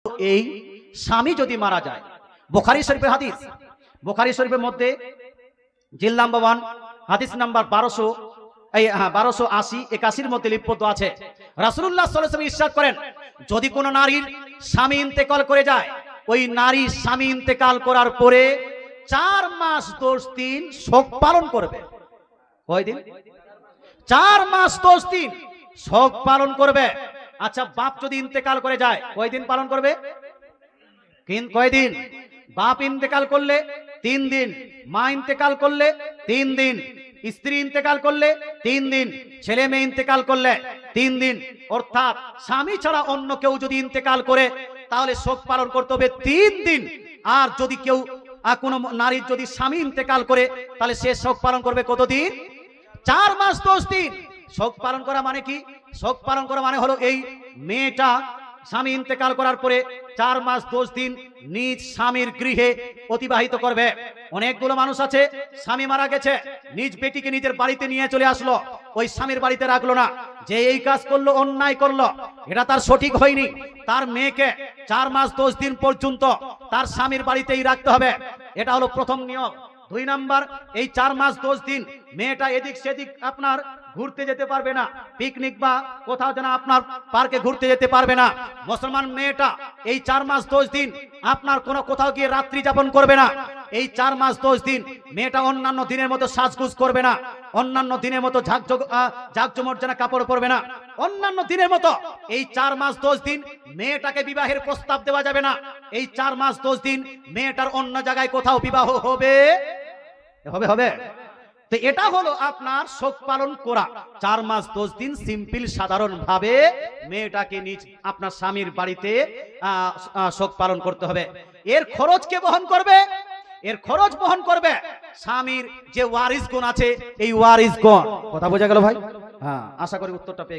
এই স্বামী যদি মারা যায়, বুখারী শরীফের হাদিস, বুখারী শরীফের মধ্যে জিল নাম্বার 1 হাদিস নাম্বার 1280-81 মধ্যে লিপিবদ্ধ আছে। রাসূলুল্লাহ সাল্লাল্লাহু আলাইহি ওয়াসাল্লাম ইরশাদ করেন, যদি কোনো নারীর স্বামী ইন্তেকাল করে যায়, ওই নারী স্বামী ইন্তেকাল করার পরে 4 মাস 10 দিন শোক পালন করবে। কয় দিন? 4 মাস 10 দিন শোক পালন করবে। আচ্ছা, বাপ যদি ইন্তেকাল করে যায়, কয় দিন পালন করবে? কয় দিন? বাপ ইন্তেকাল করলে 3 দিন, মা ইন্তেকাল করলে 3 দিন, স্ত্রী ইন্তেকাল করলে 3 দিন, ছেলে মেয়ে ইন্তেকাল করলে 3 দিন। অর্থাৎ স্বামী ছাড়া অন্য কেউ যদি ইন্তেকাল করে তাহলে শোক পালন করতে হবে 3 দিন। আর যদি কেউ কোনো নারীর যদি স্বামী ইন্তেকাল করে তাহলে সে শোক পালন করবে কতদিন? 4 মাস 10 দিন। শোক পালন করা মানে কি? শোক পালন করা মানে হলো এই মেয়েটা স্বামী ইন্তেকাল করার পরে 4 মাস 10 দিন নিজ স্বামীর গৃহে অতিবাহিত করবে। অনেকগুলো মানুষ আছে, স্বামী মারা গেছে, নিজ বেটিকে নিজের বাড়িতে নিয়ে চলে আসলো, ওই স্বামীর বাড়িতে রাখলো না। যে এই কাজ করলো, অন্যায় করলো, এটা তার সঠিক হয়নি। তার মেয়েকে 4 মাস 10 দিন পর্যন্ত তার স্বামীর বাড়িতেই রাখতে হবে। এটা হলো প্রথম নিয়ম। 2 নাম্বার, এই 4 মাস 10 দিন মেয়েটা এদিক সেদিক আপনার ঘুরতে যেতে পারবে না, পিকনিক বা কোথাও যেন আপনার পার্কে ঘুরতে যেতে পারবে না। মুসলমান মেয়েটা এই 4 মাস 10 দিন আপনার কোনো কোথাও গিয়ে রাত্রি যাপন করবে না। এই 4 মাস 10 দিন মেয়েটা অন্যান্য দিনের মতো সাজগুজ করবে না, অন্যান্য দিনের মতো জাকজমর্জনা কাপড় পরবে না। অন্যান্য দিনের মতো এই 4 মাস 10 দিন মেয়েটাকে বিবাহের প্রস্তাব দেওয়া যাবে না। এই 4 মাস 10 দিন মেয়েটার অন্য জায়গায় কোথাও বিবাহ হবে হবে। তো এটা হলো আপনার শোক পালন করা। 4 মাস 10 দিন সিম্পল সাধারণ ভাবে মেয়েটাকে নিজ আপনার স্বামীর বাড়িতে শোক পালন করতে হবে। এর খরচ কে বহন করবে? এর খরচ বহন করবে স্বামীর যে ওয়ারিসগণ আছে, এই ওয়ারিসগণ। কথা বোঝা গেল ভাই? হ্যাঁ, আশা করি উত্তরটা পেয়ে গেছেন।